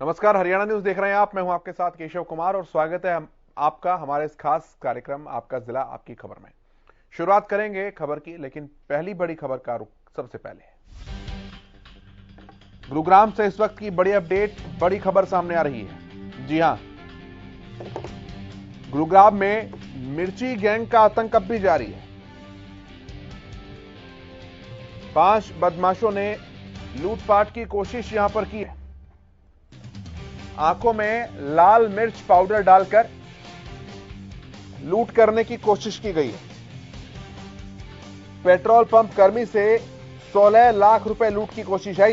नमस्कार, हरियाणा न्यूज देख रहे हैं आप। मैं हूं आपके साथ केशव कुमार और स्वागत है आपका हमारे इस खास कार्यक्रम आपका जिला आपकी खबर में। शुरुआत करेंगे खबर की, लेकिन पहली बड़ी खबर का रुख सबसे पहले गुरुग्राम से इस वक्त की बड़ी अपडेट, बड़ी खबर सामने आ रही है। जी हां, गुरुग्राम में मिर्ची गैंग का आतंक अब भी जारी है। 5 बदमाशों ने लूटपाट की कोशिश यहां पर की है। आंखों में लाल मिर्च पाउडर डालकर लूट करने की कोशिश की गई है। पेट्रोल पंप कर्मी से 16 लाख रुपए लूट की कोशिश है।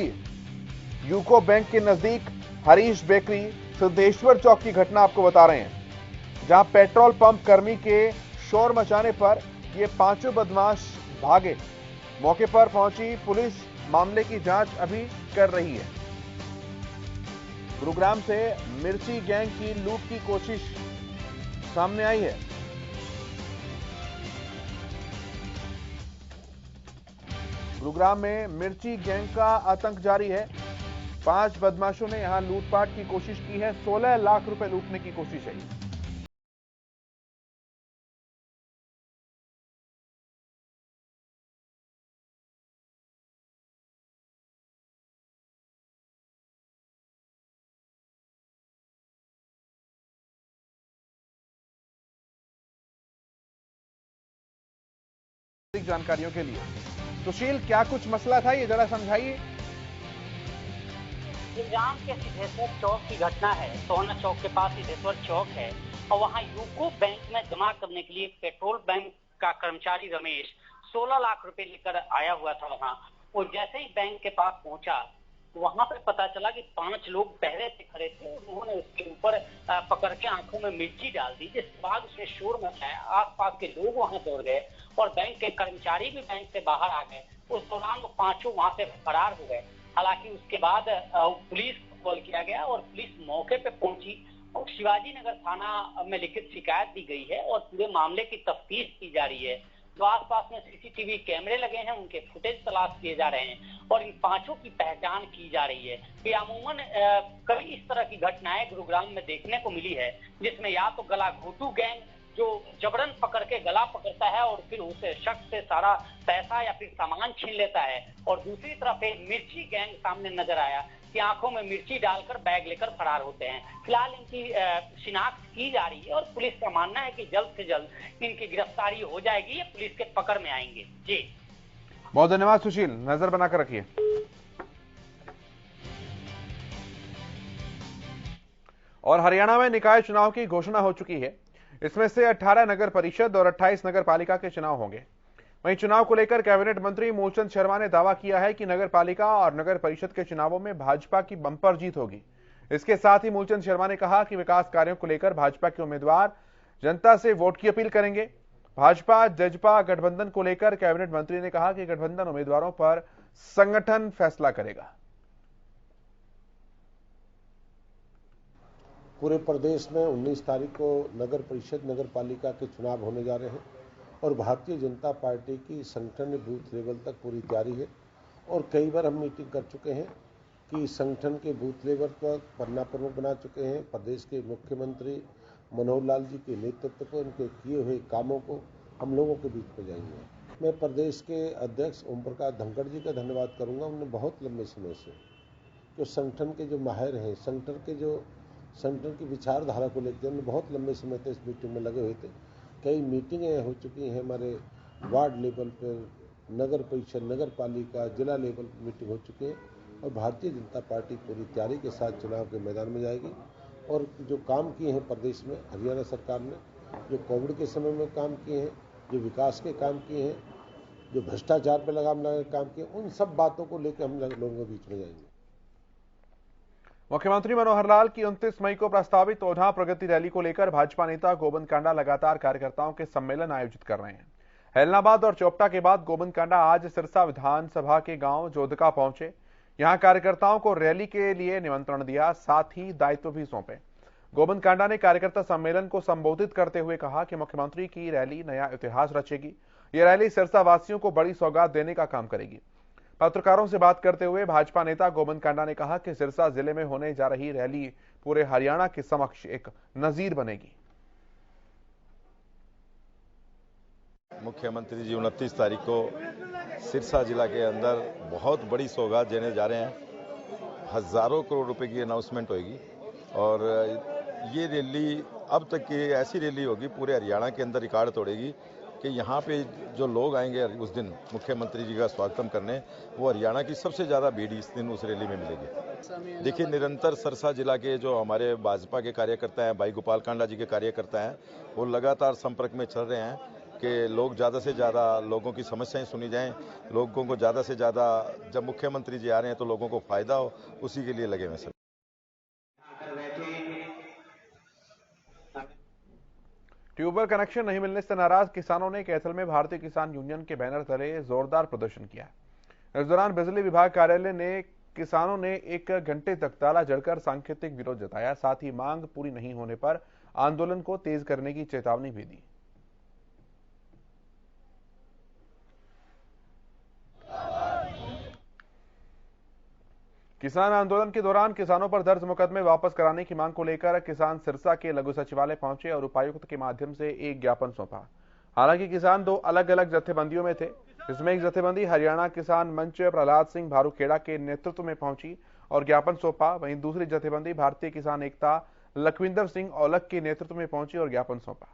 यूको बैंक के नजदीक हरीश बेकरी सिद्धेश्वर चौक की घटना आपको बता रहे हैं, जहां पेट्रोल पंप कर्मी के शोर मचाने पर ये पांचों बदमाश भागे। मौके पर पहुंची पुलिस मामले की जांच अभी कर रही है। गुरुग्राम से मिर्ची गैंग की लूट की कोशिश सामने आई है। गुरुग्राम में मिर्ची गैंग का आतंक जारी है। 5 बदमाशों ने यहां लूटपाट की कोशिश की है। 16 लाख रुपए लूटने की कोशिश है। अधिक जानकारियों के लिए सुशील, क्या कुछ मसला था, ये जरा समझाइए। गुरुग्राम के सिद्धेश्वर चौक की घटना है। सोना चौक के पास सिद्धेश्वर चौक है और वहां यूको बैंक में जमा करने के लिए पेट्रोल बैंक का कर्मचारी रमेश 16 लाख रुपए लेकर आया हुआ था वहां। और जैसे ही बैंक के पास पहुंचा, वहां पे पता चला कि 5 लोग पहरे से खड़े थे और उन्होंने उसके ऊपर पकड़ के आंखों में मिर्ची डाल दी। जिसके बाद उसने शोर मचाया, आसपास के लोग वहां दौड़ गए और बैंक के कर्मचारी भी बैंक से बाहर आ गए। उस दौरान वो पांचों वहां से फरार हो गए। हालांकि उसके बाद पुलिस को कॉल किया गया और पुलिस मौके पे पहुंची और शिवाजी नगर थाना में लिखित शिकायत दी गई है और पूरे मामले की तफ्तीश की जा रही है। जो आसपास में सीसीटीवी कैमरे लगे हैं, उनके फुटेज तलाश किए जा रहे हैं और इन पांचों की पहचान की जा रही है। कि अमूमन कई इस तरह की घटनाएं गुरुग्राम में देखने को मिली है, जिसमें या तो गला घोटू गैंग जो जबरन पकड़ के गला पकड़ता है और फिर उसे शख्स से सारा पैसा या फिर सामान छीन लेता है, और दूसरी तरफ एक मिर्ची गैंग सामने नजर आया कि आंखों में मिर्ची डालकर बैग लेकर फरार होते हैं। फिलहाल इनकी शिनाख्त की जा रही है और पुलिस का मानना है कि जल्द से जल्द इनकी गिरफ्तारी हो जाएगी, ये पुलिस के पकड़ में आएंगे। जी, बहुत धन्यवाद सुशील, नजर बनाकर रखिए। और हरियाणा में निकाय चुनाव की घोषणा हो चुकी है। इसमें से 18 नगर परिषद और 28 नगर पालिका के चुनाव होंगे। वहीं चुनाव को लेकर कैबिनेट मंत्री मूलचंद शर्मा ने दावा किया है कि नगर पालिका और नगर परिषद के चुनावों में भाजपा की बंपर जीत होगी। इसके साथ ही मूलचंद शर्मा ने कहा कि विकास कार्यों को लेकर भाजपा के उम्मीदवार जनता से वोट की अपील करेंगे। भाजपा जजपा गठबंधन को लेकर कैबिनेट मंत्री ने कहा कि गठबंधन उम्मीदवारों पर संगठन फैसला करेगा। पूरे प्रदेश में 19 तारीख को नगर परिषद नगर पालिका के चुनाव होने जा रहे हैं और भारतीय जनता पार्टी की संगठन बूथ लेवल तक पूरी तैयारी है। और कई बार हम मीटिंग कर चुके हैं कि संगठन के बूथ लेवल पर पन्ना प्रमुख बना चुके हैं। प्रदेश के मुख्यमंत्री मनोहर लाल जी के नेतृत्व को, इनके किए हुए कामों को हम लोगों के बीच में जाएंगे। मैं प्रदेश के अध्यक्ष ओम प्रकाश धनखड़ जी का धन्यवाद करूंगा। उन्होंने बहुत लंबे समय से जो संगठन के जो माहिर हैं, संगठन की विचारधारा को लेकर हमने बहुत लंबे समय तक इस मीटिंग में लगे हुए थे। कई मीटिंगें हो चुकी हैं हमारे वार्ड लेवल पर, नगर परिषद नगर पालिका जिला लेवल पर मीटिंग हो चुकी है और भारतीय जनता पार्टी पूरी तैयारी के साथ चुनाव के मैदान में जाएगी। और जो काम किए हैं प्रदेश में हरियाणा सरकार ने, जो कोविड के समय में काम किए हैं, जो विकास के काम किए हैं, जो भ्रष्टाचार पर लगाम लगा के काम किए, उन सब बातों को लेकर हम लोगों के बीच में जाएंगे। मुख्यमंत्री मनोहर लाल की 29 मई को प्रस्तावित ओढ़ा प्रगति रैली को लेकर भाजपा नेता गोविंद कांडा लगातार कार्यकर्ताओं के सम्मेलन आयोजित कर रहे हैं। हेलनाबाद और चोपटा के बाद गोविंद कांडा आज सिरसा विधानसभा के गांव जोधका पहुंचे। यहां कार्यकर्ताओं को रैली के लिए निमंत्रण दिया, साथ ही दायित्व भी सौंपे। गोविंद कांडा ने कार्यकर्ता सम्मेलन को संबोधित करते हुए कहा कि मुख्यमंत्री की रैली नया इतिहास रचेगी। यह रैली सिरसा वासियों को बड़ी सौगात देने का काम करेगी। पत्रकारों से बात करते हुए भाजपा नेता गोविंद कांडा ने कहा कि सिरसा जिले में होने जा रही रैली पूरे हरियाणा के समक्ष एक नजीर बनेगी। मुख्यमंत्री जी 29 तारीख को सिरसा जिला के अंदर बहुत बड़ी सौगात देने जा रहे हैं। हजारों करोड़ रुपए की अनाउंसमेंट होगी और ये रैली अब तक की ऐसी रैली होगी पूरे हरियाणा के अंदर रिकॉर्ड तोड़ेगी कि यहाँ पे जो लोग आएंगे उस दिन मुख्यमंत्री जी का स्वागतम करने, वो हरियाणा की सबसे ज़्यादा भीड़ इस दिन उस रैली में मिलेगी। देखिए, निरंतर सिरसा जिला के जो हमारे भाजपा के कार्यकर्ता हैं, भाई गोपाल कांडा जी के कार्यकर्ता हैं, वो लगातार संपर्क में चल रहे हैं कि लोग ज़्यादा से ज़्यादा लोगों की समस्याएं सुनी जाएं, लोगों को ज़्यादा से ज़्यादा जब मुख्यमंत्री जी आ रहे हैं तो लोगों को फायदा हो, उसी के लिए लगे हुए सर। ट्यूबवेल कनेक्शन नहीं मिलने से नाराज किसानों ने कैथल में भारतीय किसान यूनियन के बैनर तले जोरदार प्रदर्शन किया। इस दौरान बिजली विभाग कार्यालय ने किसानों ने 1 घंटे तक ताला जड़कर सांकेतिक विरोध जताया। साथ ही मांग पूरी नहीं होने पर आंदोलन को तेज करने की चेतावनी भी दी। किसान आंदोलन के दौरान किसानों पर दर्ज मुकदमे वापस कराने की मांग को लेकर किसान सिरसा के लघु सचिवालय पहुंचे और उपायुक्त के माध्यम से एक ज्ञापन सौंपा। हालांकि किसान 2 अलग-अलग जत्थेबंदियों में थे, जिसमें एक जत्थेबंदी हरियाणा किसान मंच प्रहलाद सिंह भारूखेड़ा के नेतृत्व में पहुंची और ज्ञापन सौंपा। वहीं दूसरी जत्थेबंदी भारतीय किसान एकता लखविंदर सिंह औलख के नेतृत्व में पहुंची और ज्ञापन सौंपा।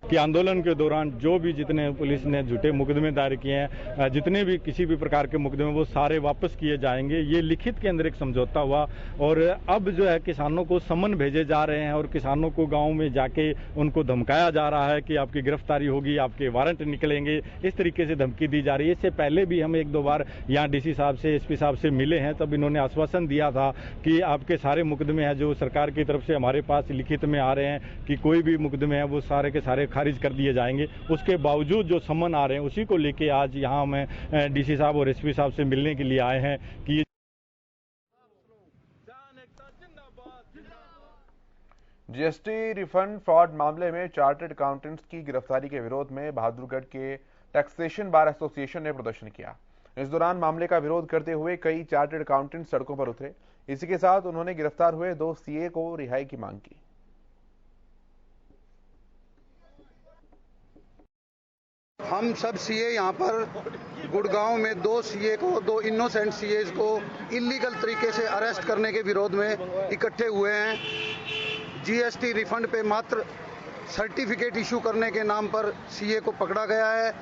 कि आंदोलन के दौरान जो भी जितने पुलिस ने झूठे मुकदमे दायर किए हैं, जितने भी किसी भी प्रकार के मुकदमे, वो सारे वापस किए जाएंगे। ये लिखित के अंदर एक समझौता हुआ और अब जो है किसानों को समन भेजे जा रहे हैं और किसानों को गांव में जाके उनको धमकाया जा रहा है कि आपकी गिरफ्तारी होगी, आपके वारंट निकलेंगे, इस तरीके से धमकी दी जा रही है। इससे पहले भी हम 1-2 बार यहाँ डीसी साहब से, एसपी साहब से मिले हैं, तब इन्होंने आश्वासन दिया था कि आपके सारे मुकदमे हैं जो सरकार की तरफ से हमारे पास लिखित में आ रहे हैं कि कोई भी मुकदमे हैं वो सारे के सारे खारिज कर दिए जाएंगे। उसके बावजूद जो समन आ रहे हैं उसी को लेके आज यहाँ हमें डीसी साहब और एसपी साहब से मिलने के लिए आए हैं कि जीएसटी रिफंड फ्रॉड मामले में चार्टर्ड अकाउंटेंट्स की गिरफ्तारी के विरोध में बहादुरगढ़ के टैक्सेशन बार एसोसिएशन ने प्रदर्शन किया। इस दौरान मामले का विरोध करते हुए कई चार्टर्ड अकाउंटेंट सड़कों पर उतरे। इसी के साथ उन्होंने गिरफ्तार हुए 2 सीए को रिहाई की मांग की। हम सब सीए यहाँ पर गुड़गांव में 2 सीए को, 2 इनोसेंट सीए को इलीगल तरीके से अरेस्ट करने के विरोध में इकट्ठे हुए हैं। जीएसटी रिफंड पे मात्र सर्टिफिकेट इशू करने के नाम पर सीए को पकड़ा गया है।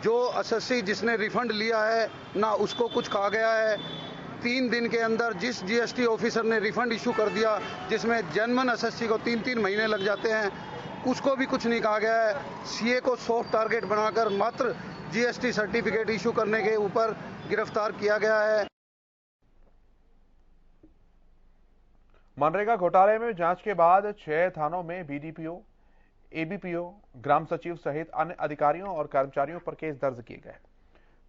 जो एसएससी जिसने रिफंड लिया है ना उसको कुछ कहा गया है। 3 दिन के अंदर जिस जीएसटी ऑफिसर ने रिफंड इशू कर दिया, जिसमें जेन्युइन एसएससी को 3-3 महीने लग जाते हैं, उसको भी कुछ नहीं कहा गया है। सीए को सॉफ्ट टारगेट बनाकर मात्र जीएसटी सर्टिफिकेट इशू करने के ऊपर गिरफ्तार किया गया है। मनरेगा घोटाले में जांच के बाद 6 थानों में बीडीपीओ, एबीपीओ, ग्राम सचिव सहित अन्य अधिकारियों और कर्मचारियों पर केस दर्ज किए गए।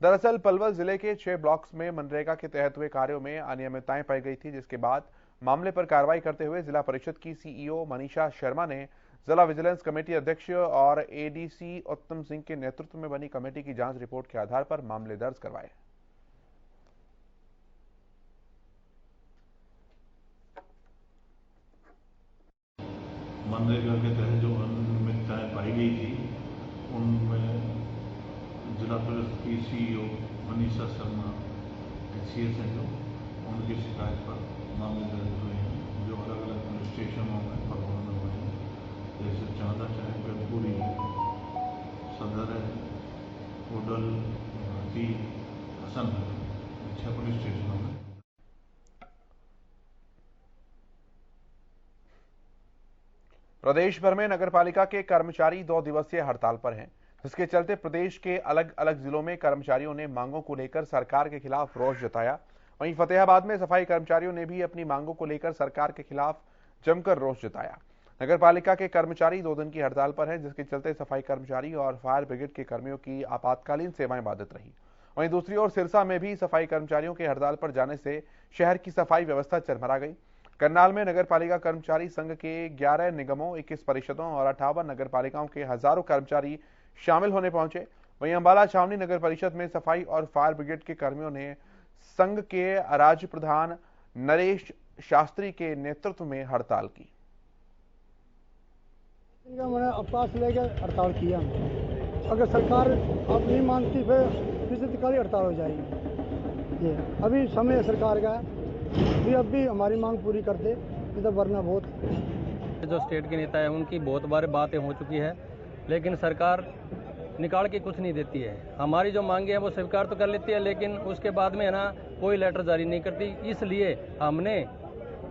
दरअसल पलवल जिले के 6 ब्लॉक्स में मनरेगा के तहत हुए कार्यों में अनियमितताएं पाई गई थी, जिसके बाद मामले पर कार्रवाई करते हुए जिला परिषद की सीईओ मनीषा शर्मा ने जिला विजिलेंस कमेटी अध्यक्ष और एडीसी उत्तम सिंह के नेतृत्व में बनी कमेटी की जांच रिपोर्ट के आधार पर मामले दर्ज करवाए। मनरेगा के तहत जो अनियमितताएं पाई गई थी उनमें जिला परिषद की सीईओ मनीषा शर्मा एक्सीएस हैं जो उनकी शिकायत पर मामले दर्ज हुए हैं, जो अलग अलग पुलिस स्टेशनों में प्रभाव में हुए हैं, जैसे चांदा चाहे पूरी सदर है, कोडल, घाटी, हसन है, 6 पुलिस स्टेशनों में। प्रदेश भर में नगरपालिका के कर्मचारी 2 दिवसीय हड़ताल पर हैं, जिसके चलते प्रदेश के अलग अलग जिलों में कर्मचारियों ने मांगों को लेकर सरकार के खिलाफ रोष जताया। वहीं फतेहाबाद में सफाई कर्मचारियों ने भी अपनी मांगों को लेकर सरकार के खिलाफ जमकर रोष जताया। नगरपालिका के कर्मचारी 2 दिन की हड़ताल पर हैं, जिसके चलते सफाई कर्मचारी और फायर ब्रिगेड के कर्मियों की आपातकालीन सेवाएं बाधित रही। वहीं दूसरी ओर सिरसा में भी सफाई कर्मचारियों के हड़ताल पर जाने से शहर की सफाई व्यवस्था चरमरा गई। करनाल में नगरपालिका कर्मचारी संघ के 11 निगमों, 21 परिषदों और 58 नगरपालिकाओं के हजारों कर्मचारी शामिल होने पहुंचे। वहीं अंबाला छावनी नगर परिषद में सफाई और फायर ब्रिगेड के कर्मियों ने संघ के राज्य प्रधान नरेश शास्त्री के नेतृत्व में हड़ताल की। मैंने अवकाश लेकर हड़ताल किया। अगर सरकार अब नहीं मानती फिर काली हड़ताल हो जाएगी। ये अभी समय सरकार का है, अब भी हमारी मांग पूरी कर दे, नहीं तो वरना बहुत। जो स्टेट के नेता है उनकी बहुत बार बातें हो चुकी है, लेकिन सरकार निकाल के कुछ नहीं देती है। हमारी जो मांगे हैं वो स्वीकार तो कर लेती है, लेकिन उसके बाद में है ना कोई लेटर जारी नहीं करती। इसलिए हमने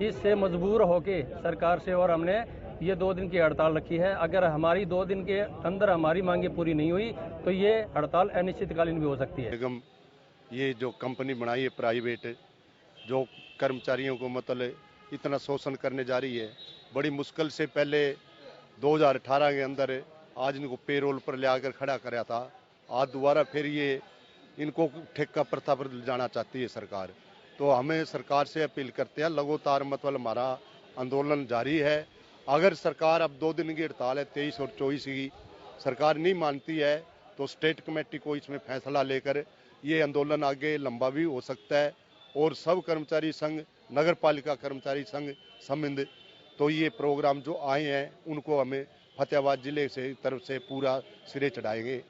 इससे मजबूर होके सरकार से और हमने ये 2 दिन की हड़ताल रखी है। अगर हमारी 2 दिन के अंदर हमारी मांगे पूरी नहीं हुई तो ये हड़ताल अनिश्चितकालीन भी हो सकती है। निगम ये जो कंपनी बनाई है प्राइवेट, जो कर्मचारियों को मतलब इतना शोषण करने जा रही है, बड़ी मुश्किल से पहले 2018 के अंदर आज इनको पेरोल पर ले आकर खड़ा कराया था। आज दोबारा फिर ये इनको ठेका प्रथा पर जाना चाहती है सरकार। तो हमें सरकार से अपील करते हैं, लगातार मतलब हमारा आंदोलन जारी है। अगर सरकार अब 2 दिन की हड़ताल है 23 और 24 की, सरकार नहीं मानती है तो स्टेट कमेटी को इसमें फैसला लेकर ये आंदोलन आगे लंबा भी हो सकता है। और सब कर्मचारी संघ, नगर पालिका कर्मचारी संघ समिति, तो ये प्रोग्राम जो आए हैं उनको हमें फतेहाबाद जिले से तरफ से पूरा सिरे चढ़ाएंगे।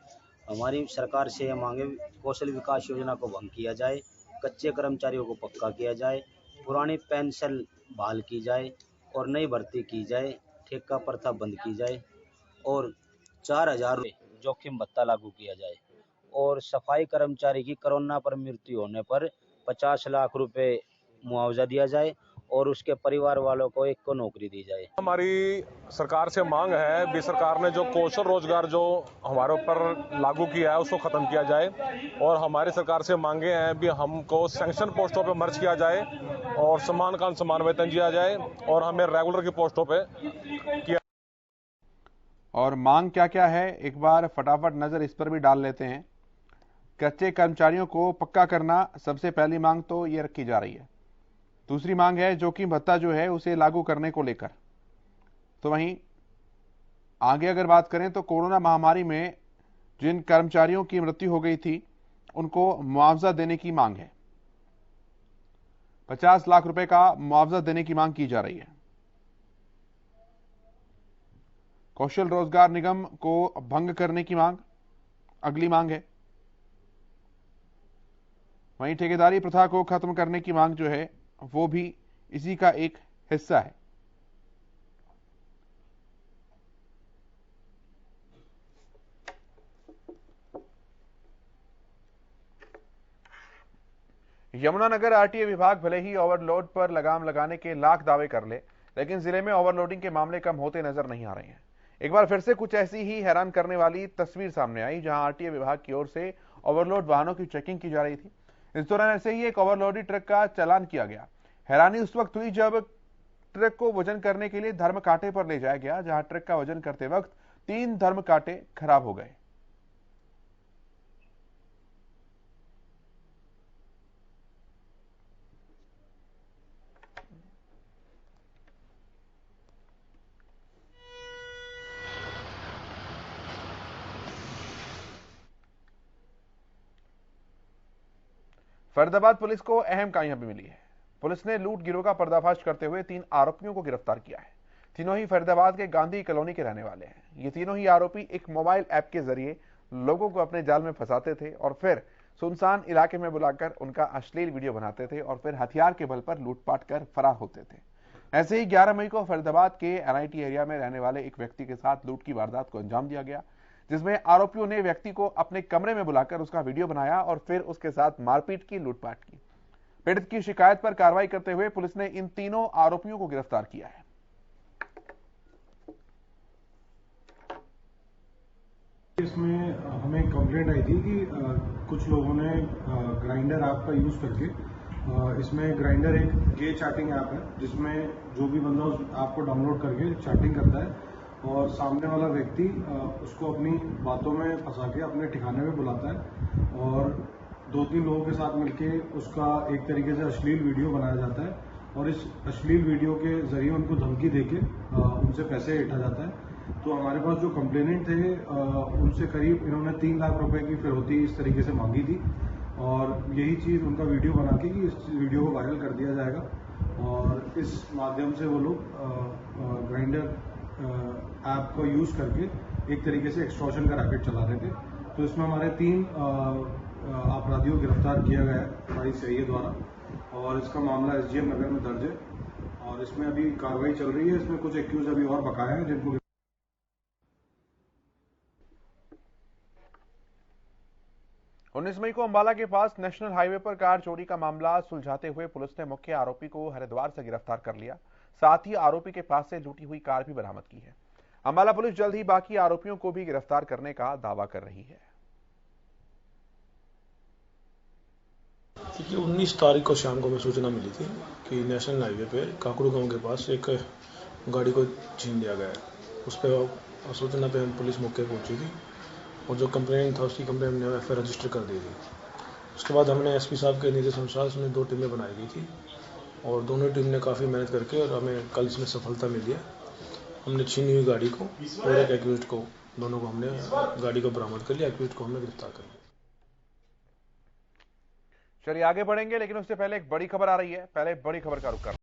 हमारी सरकार से मांगे कौशल विकास योजना को भंग किया जाए, कच्चे कर्मचारियों को पक्का किया जाए, पुरानी पेंशन बहाल की जाए और नई भर्ती की जाए, ठेका प्रथा बंद की जाए और 4000 जोखिम भत्ता लागू किया जाए और सफाई कर्मचारी की कोरोना पर मृत्यु होने पर 50 लाख रुपए मुआवजा दिया जाए और उसके परिवार वालों को एक को नौकरी दी जाए। हमारी सरकार से मांग है भी सरकार ने जो कौशल रोजगार जो हमारे ऊपर लागू किया है उसको खत्म किया जाए और हमारी सरकार से मांगे हैं भी हमको सैंक्शन पोस्टों पे मर्ज किया जाए और समान काम समान वेतन दिया जाए और हमें रेगुलर की पोस्टों पे किया। और मांग क्या क्या है एक बार फटाफट नजर इस पर भी डाल लेते हैं। कच्चे कर्मचारियों को पक्का करना सबसे पहली मांग तो ये रखी जा रही है। दूसरी मांग है जोखिम भत्ता जो है उसे लागू करने को लेकर। तो वहीं आगे अगर बात करें तो कोरोना महामारी में जिन कर्मचारियों की मृत्यु हो गई थी उनको मुआवजा देने की मांग है। 50 लाख रुपए का मुआवजा देने की मांग की जा रही है। कौशल रोजगार निगम को भंग करने की मांग अगली मांग है। वहीं ठेकेदारी प्रथा को खत्म करने की मांग जो है वो भी इसी का एक हिस्सा है। यमुनानगर आरटीए विभाग भले ही ओवरलोड पर लगाम लगाने के लाख दावे कर ले, लेकिन जिले में ओवरलोडिंग के मामले कम होते नजर नहीं आ रहे हैं। एक बार फिर से कुछ ऐसी ही हैरान करने वाली तस्वीर सामने आई, जहां आरटीए विभाग की ओर से ओवरलोड वाहनों की चेकिंग की जा रही थी। इस दौरान ऐसे ही एक ओवरलोडेड ट्रक का चालान किया गया। हैरानी उस वक्त हुई जब ट्रक को वजन करने के लिए धर्म कांटे पर ले जाया गया, जहां ट्रक का वजन करते वक्त 3 धर्म कांटे खराब हो गए। फरीदाबाद पुलिस को अहम कामयाबी मिली है। पुलिस ने लूट गिरोह का पर्दाफाश करते हुए 3 आरोपियों को गिरफ्तार किया है। तीनों ही फरीदाबाद के गांधी कॉलोनी के रहने वाले हैं। ये तीनों ही आरोपी एक मोबाइल ऐप के जरिए लोगों को अपने जाल में फंसाते थे और फिर सुनसान इलाके में बुलाकर उनका अश्लील वीडियो बनाते थे और फिर हथियार के बल पर लूटपाट कर फरार होते थे। ऐसे ही 11 मई को फरीदाबाद के एनआईटी एरिया में रहने वाले एक व्यक्ति के साथ लूट की वारदात को अंजाम दिया गया, जिसमें आरोपियों ने व्यक्ति को अपने कमरे में बुलाकर उसका वीडियो बनाया और फिर उसके साथ मारपीट की, लूटपाट की। पीड़ित की शिकायत पर कार्रवाई करते हुए पुलिस ने इन तीनों आरोपियों को गिरफ्तार किया है। इसमें हमें कंप्लेंट आई थी कि कुछ लोगों ने ग्राइंडर ऐप का यूज करके, इसमें ग्राइंडर एक गे चैटिंग ऐप है जिसमें जो भी बंदा उस ऐप को डाउनलोड करके चैटिंग करता है और सामने वाला व्यक्ति उसको अपनी बातों में फंसा के अपने ठिकाने में बुलाता है और 2-3 लोगों के साथ मिलके उसका एक तरीके से अश्लील वीडियो बनाया जाता है और इस अश्लील वीडियो के जरिए उनको धमकी देके उनसे पैसे ऐंठा जाता है। तो हमारे पास जो कंप्लेनेंट थे उनसे करीब इन्होंने 3 लाख रुपए की फिरौती इस तरीके से मांगी थी और यही चीज़ उनका वीडियो बना के कि इस वीडियो को वायरल कर दिया जाएगा और इस माध्यम से वो लोग ग्राइंडर ऐप को यूज़ करके एक तरीके से एक्सटॉर्शन का रैकेट चला रहे थे। तो इसमें हमारे 3 अपराधियों को गिरफ्तार किया गया है हमारी सीआईए द्वारा और इसका मामला एसडीएम नगर में दर्ज है और इसमें अभी कार्रवाई चल रही है। इसमें कुछ एक्यूज अभी और बकाया है जिनको 19 मई को अंबाला के पास नेशनल हाईवे पर कार चोरी का मामला सुलझाते हुए पुलिस ने मुख्य आरोपी को हरिद्वार से गिरफ्तार कर लिया। साथ ही आरोपी के पास से लूटी हुई कार भी बरामद की है। अंबाला पुलिस जल्द ही बाकी आरोपियों को भी गिरफ्तार करने का दावा कर रही है। 19 तारीख को शाम को हमें सूचना मिली थी कि नेशनल हाईवे पे काकड़ू गांव के पास एक गाड़ी को छीन लिया गया है। उस पर सूचना पे हम पुलिस मौके पहुंची थी और जो कंप्लेंट था उसकी कंप्लेंट हमने एफआईआर रजिस्टर कर दी थी। उसके बाद हमने एसपी साहब के निर्देश अनुसार उसमें 2 टीमें बनाई गई थी और दोनों टीम ने काफ़ी मेहनत करके और हमें कल इसमें सफलता मिली है। हमने छीनी हुई गाड़ी को और एक एक्यूज्ड को, दोनों को हमने गाड़ी को बरामद कर लिया। एक्यूज्ड को हमने गिरफ्तार कर लिया। चलिए आगे बढ़ेंगे, लेकिन उससे पहले एक बड़ी खबर आ रही है। पहले बड़ी खबर का रुख कर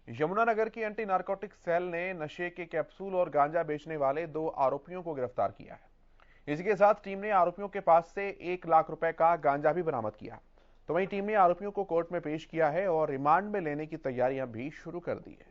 यमुनानगर की एंटी नारकोटिक्स सेल ने नशे के कैप्सूल और गांजा बेचने वाले 2 आरोपियों को गिरफ्तार किया है। इसी के साथ टीम ने आरोपियों के पास से 1 लाख रुपए का गांजा भी बरामद किया। तो वहीं टीम ने आरोपियों को कोर्ट में पेश किया है और रिमांड में लेने की तैयारियां भी शुरू कर दी है।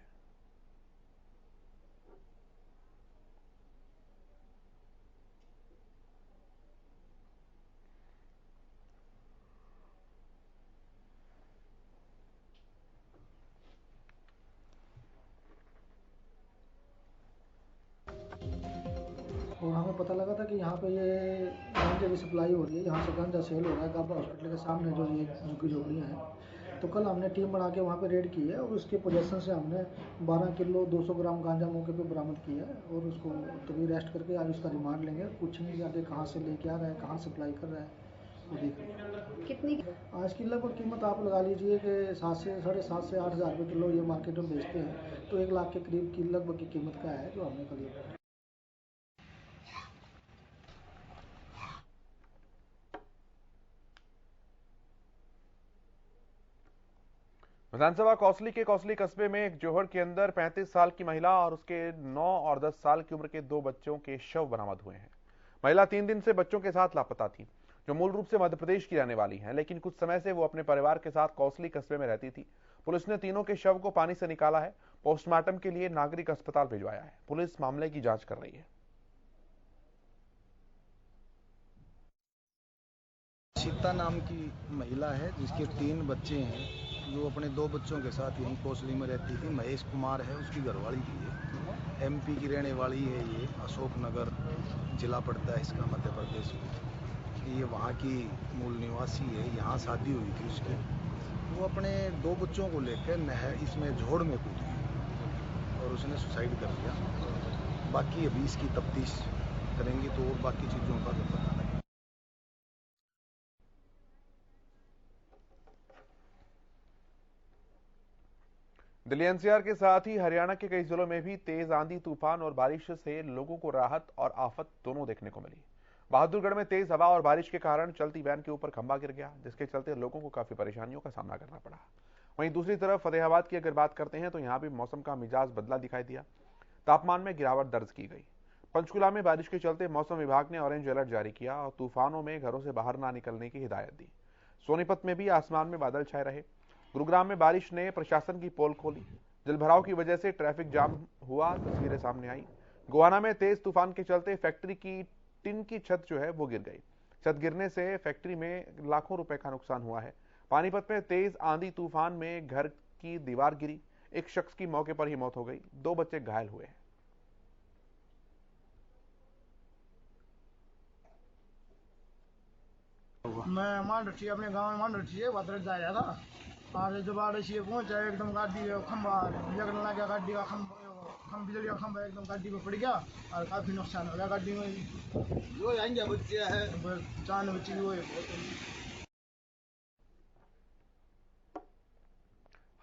और हमें पता लगा था कि यहाँ पे ये गांजे की सप्लाई हो रही है, यहाँ से गांजा सेल हो रहा है गाबा हॉस्पिटल के सामने जो ये झुग्गी झोपड़ियाँ हैं। तो कल हमने टीम बना के वहाँ पे रेड की है और उसके पोजेशन से हमने 12 किलो 200 ग्राम गांजा मौके पे बरामद किया है और उसको तभी अरेस्ट करके आज उसका रिमांड लेंगे। पूछेंगे आगे कहाँ से लेके आ रहा है, कहाँ सप्लाई कर रहा है, वो देखेंगे। कितनी आज की लगभग कीमत आप लगा लीजिए कि 7 से 7.5 से 8 हज़ार रुपये किलो ये मार्केट में बेचते हैं। तो 1 लाख के करीब की लगभग की कीमत का है जो हमने कल लिया। विधानसभा कौसली के कौसली कस्बे में एक जोहड़ के अंदर 35 साल की महिला और उसके 9 और 10 साल की उम्र के 2 बच्चों के शव बरामद हुए हैं। महिला 3 दिन से बच्चों के साथ लापता थी। जो मूल रूप से मध्य प्रदेश की रहने वाली हैं, लेकिन कुछ समय से वो अपने परिवार के साथ कौसली कस्बे में रहती थी। पुलिस ने तीनों के शव को पानी से निकाला है, पोस्टमार्टम के लिए नागरिक अस्पताल भिजवाया है। पुलिस मामले की जांच कर रही है। सीता नाम की महिला है जिसके 3 बच्चे हैं, जो अपने 2 बच्चों के साथ यहीं कोसली में रहती थी। महेश कुमार है उसकी घरवाली भी है, एमपी की रहने वाली है। ये अशोकनगर जिला पड़ता है इसका, मध्य प्रदेश में। ये वहाँ की मूल निवासी है, यहाँ शादी हुई थी उसकी। वो अपने 2 बच्चों को लेकर नहर इसमें झोड़ में कूद गई और उसने सुसाइड कर लिया। बाकी अभी इसकी तफ्तीश करेंगे तो और बाकी चीज़ों का तो पता नहीं। दिल्ली एनसीआर के साथ ही हरियाणा के कई जिलों में भी तेज आंधी, तूफान और बारिश से लोगों को राहत और आफत दोनों देखने को मिली। बहादुरगढ़ में तेज हवा और बारिश के कारण चलती वैन के ऊपर खंभा गिर गया, जिसके चलते लोगों को काफी परेशानियों का सामना करना पड़ा। वहीं दूसरी तरफ फतेहाबाद की अगर बात करते हैं तो यहां भी मौसम का मिजाज बदला दिखाई दिया। तापमान में गिरावट दर्ज की गई। पंचकुला में बारिश के चलते मौसम विभाग ने ऑरेंज अलर्ट जारी किया और तूफानों में घरों से बाहर न निकलने की हिदायत दी। सोनीपत में भी आसमान में बादल छाए रहे। गुरुग्राम में बारिश ने प्रशासन की पोल खोली। जलभराव की वजह से ट्रैफिक जाम हुआ, तस्वीरें सामने आई। गोहाना में तेज तूफान के चलते फैक्ट्री की टिन की छत जो है वो गिर गई। छत गिरने से फैक्ट्री में लाखों रुपए का नुकसान हुआ है। पानीपत में तेज आंधी तूफान में घर की दीवार गिरी। एक शख्स की मौके पर ही मौत हो गई, 2 बच्चे घायल हुए हैं। मैं मान रखी अपने गांव में मान रखी है वादरत जाया था और जब बारिश ये पहुंचा एकदम गाड़ी खंभा लगने लगा, गाड़ी का खंभा बिजली का खंभा एकदम गाड़ी में पड़ गया और काफी नुकसान हो गया गाड़ी में। जो आएंगे बच्चे है जान बची हुई है।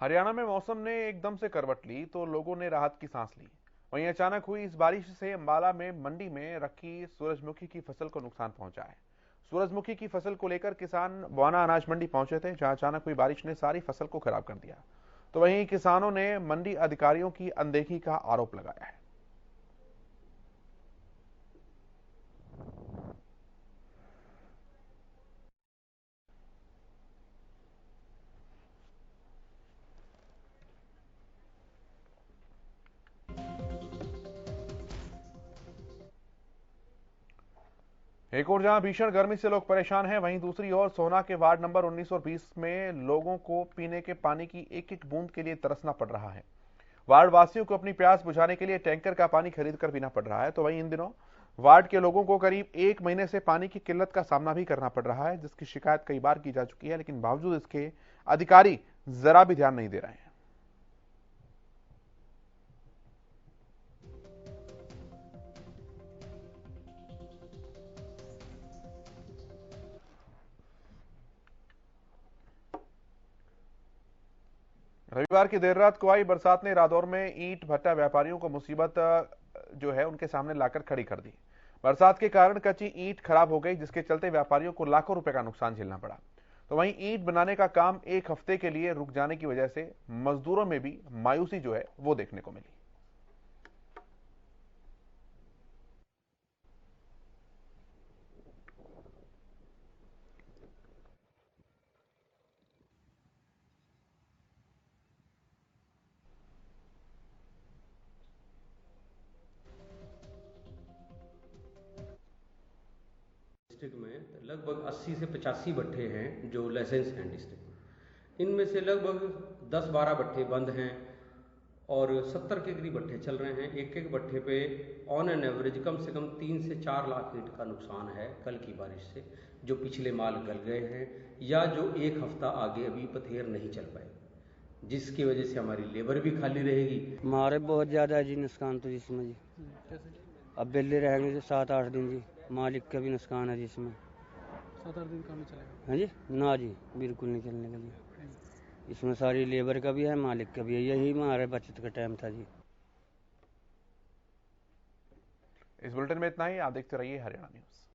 हरियाणा में मौसम ने एकदम से करवट ली तो लोगों ने राहत की सांस ली। वहीं अचानक हुई इस बारिश से अंबाला में मंडी में रखी सूरजमुखी की फसल को नुकसान पहुंचा है। सूरजमुखी की फसल को लेकर किसान बवाना अनाज मंडी पहुंचे थे, जहां अचानक हुई बारिश ने सारी फसल को खराब कर दिया। तो वहीं किसानों ने मंडी अधिकारियों की अनदेखी का आरोप लगाया है। एक और जहां भीषण गर्मी से लोग परेशान हैं, वहीं दूसरी ओर सोहना के वार्ड नंबर 19 और 20 में लोगों को पीने के पानी की एक एक बूंद के लिए तरसना पड़ रहा है। वार्ड वासियों को अपनी प्यास बुझाने के लिए टैंकर का पानी खरीदकर पीना पड़ रहा है। तो वहीं इन दिनों वार्ड के लोगों को करीब 1 महीने से पानी की किल्लत का सामना भी करना पड़ रहा है, जिसकी शिकायत कई बार की जा चुकी है, लेकिन बावजूद इसके अधिकारी जरा भी ध्यान नहीं दे रहे हैं। रविवार की देर रात को आई बरसात ने रादौर में ईंट भट्टा व्यापारियों को मुसीबत जो है उनके सामने लाकर खड़ी कर दी। बरसात के कारण कच्ची ईंट खराब हो गई, जिसके चलते व्यापारियों को लाखों रुपए का नुकसान झेलना पड़ा। तो वहीं ईंट बनाने का काम 1 हफ्ते के लिए रुक जाने की वजह से मजदूरों में भी मायूसी जो है वो देखने को मिली। डिस्ट्रिक्ट में लगभग 80 से 85 भट्टे हैं जो लाइसेंस हैं डिस्ट्रिक्ट में। इनमें से लगभग 10-12 भट्टे बंद हैं और 70 के करीब भट्टे चल रहे हैं। एक एक भट्टे पे ऑन एन एवरेज कम से कम 3 से 4 लाख ईंट का नुकसान है कल की बारिश से, जो पिछले माल गल गए हैं या जो 1 हफ्ता आगे अभी पथेर नहीं चल पाए, जिसकी वजह से हमारी लेबर भी खाली रहेगी। हमारे बहुत ज़्यादा है जी नुकसान तो जिसमें जी अब बिल्ली रहेंगे जी 7-8 दिन जी, मालिक का भी नुकसान है जिसमें 7-8 दिन काम नहीं चलेगा। हाँ जी ना जी बिल्कुल नहीं चलने का जी, इसमें सारी लेबर का भी है मालिक का भी है, यही हमारे बचत का टाइम था जी। इस बुलेटिन में इतना ही। आप देखते रहिए हरियाणा न्यूज।